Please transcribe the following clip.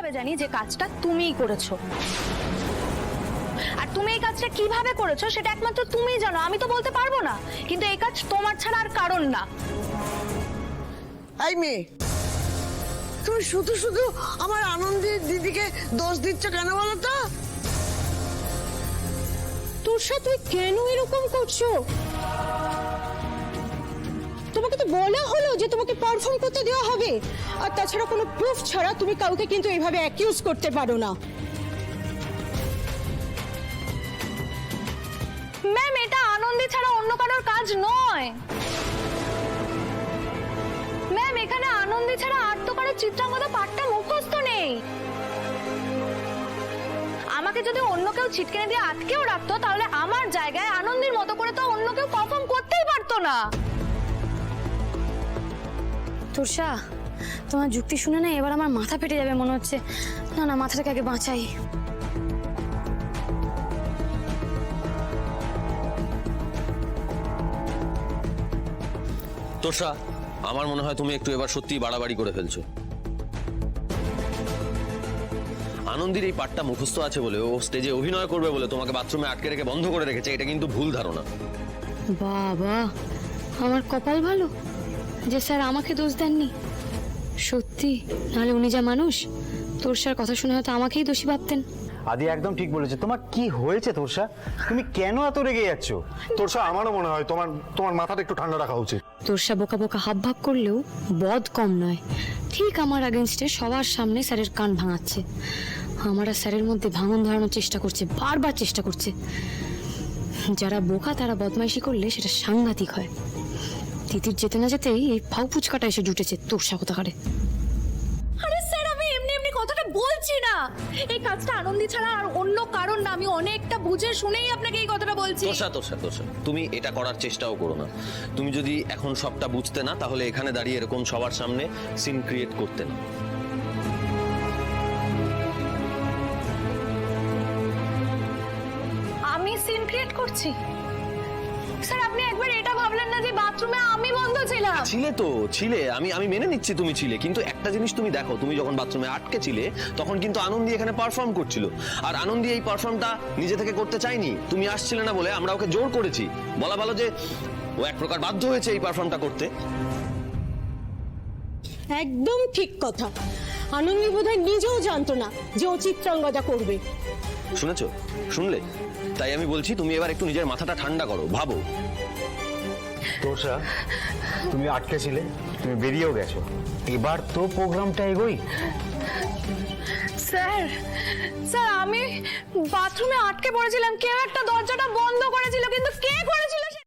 করে জানি যে কাজটা তুমিই করেছো, আর তুমি এই কাজটা কিভাবে করেছো সেটা একমাত্র তুমিই জানো, আমি তো বলতে পারবো না। কিন্তু এই কাজ তোমার ছাড়া আর কারণ না। এই মেয়ে, তুমি শুধু শুধু আমার আনন্দের দিদিকে দোষ দিচ্ছ কেন বলো তো? তোরসা, তুই কেন এরকম করছো? তোমাকে তো বলা হলো যে তোমাকে পারফর্ম করতে দেওয়া হবে, আর তাছাড়া কোনো প্রুফ ছাড়া তুমি কাউকে কিন্তু এইভাবে অ্যাকিউজ করতে পারো না। ম্যাম, এটা আনন্দী ছাড়া অন্য কারোর কাজ নয়। ম্যাম, এখানে আনন্দী ছাড়া আর তো কারো চিত্রাঙ্গদা পাঠটা মুখস্থ নেই। আমাকে যদি অন্য কেউ ছিটকিনি দিয়ে আটকেও রাখতো, তাহলে আমার জায়গায় আনন্দীর মতো করে তো অন্য কেউ পারফর্ম করতেই পারতো না। তোরসা, তোমার যুক্তি শুনে না এবার আমার মাথা ফেটে যাবে মনে হচ্ছে। না না, মাথাটাকে আগে বাঁচাই। তোষা, আমার মনে হয় তুমি একটু এবার সত্যি বাড়াবাড়ি করে ফেলছো। আনন্দের এই পাঠটা মুখস্থ আছে বলে ও স্টেজে অভিনয় করবে বলে তোমাকে বাথরুমে আটকে রেখে বন্ধ করে রেখেছে, এটা কিন্তু ভুল ধারণা। বাবা, আমার কপাল ভালো যে স্যার আমাকে দোষ দেননি। সত্যি, নাহলে উনি যা মানুষ, তোরসার কথা শুনে হয়তো আমাকেই দোষী ভাবতেন। আদি একদম ঠিক বলেছে। তোমার কি হয়েছে তোরসা? তুমি কেন এত রেগে যাচ্ছ? তোরসা, আমারও মনে হয় তোমার তোমার মাথাটা একটু ঠান্ডা রাখা উচিত। তোরসা বোকা বোকা হাব ভাব করলেও বদ কম নয়। ঠিক আমার আগেনস্টে সবার সামনে স্যারের কান ভাঙাচ্ছে। আমার আর স্যারের মধ্যে ভাঙন ধরানোর চেষ্টা করছে, বারবার চেষ্টা করছে। যারা বোকা তারা বদমাইশি করলে সেটা সাংঘাতিক হয়। তিতির যেতে না যেতেই এই ফাউ পুচকাটা এসে জুটেছে তোরসা কোথাকারে। আরে স্যার, আমি এমনি এমনি কথাটা বলছি না। এই কাজটা আনন্দী ছাড়া আর অন্য কারণ না। আমি অনেকটা বুঝে শুনেই আপনাকে এই কথাটা বলছি। তোষা তোষা তোষা, তুমি এটা করার চেষ্টাও করো না। তুমি যদি এখন সবটা বুঝতে না, তাহলে এখানে দাঁড়িয়ে এরকম সবার সামনে সিন ক্রিয়েট করতে না। আমি সিন ক্রিয়েট করছি? স্যার, আপনি একবার এটা ভাবলেন না যে বাথরুমে আমি বন্ধ ছিলাম? ছিলে তো, ছিলে। আমি মেনে নিচ্ছি তুমি ছিলে, কিন্তু একটা জিনিস তুমি দেখো, তুমি যখন বাথরুমে আটকে ছিলে তখন কিন্তু আনন্দী এখানে পারফর্ম করছিল। আর আনন্দী এই পারফর্মটা নিজে থেকে করতে চাইনি, তুমি আসছিলে না বলে আমরা ওকে জোর করেছি। বলা ভালো যে ও এক প্রকার বাধ্য হয়েছে এই পারফর্মটা করতে। একদম ঠিক কথা। আনন্দী বোধহয় নিজেও জানতো না যে ও চিত্রাঙ্গদা করবে। শুনেছো? শুনলে? তাই আমি বলছি তুমি এবার একটু নিজের মাথাটা ঠান্ডা করো, ভাবো। তোরসা, তুমি আটকে ছিলে, তুমি বেরিয়েও গেছো, এবার তো প্রোগ্রামটা এগোই। স্যার, স্যার, আমি বাথরুমে আটকে পড়েছিলাম, কেউ একটা দরজাটা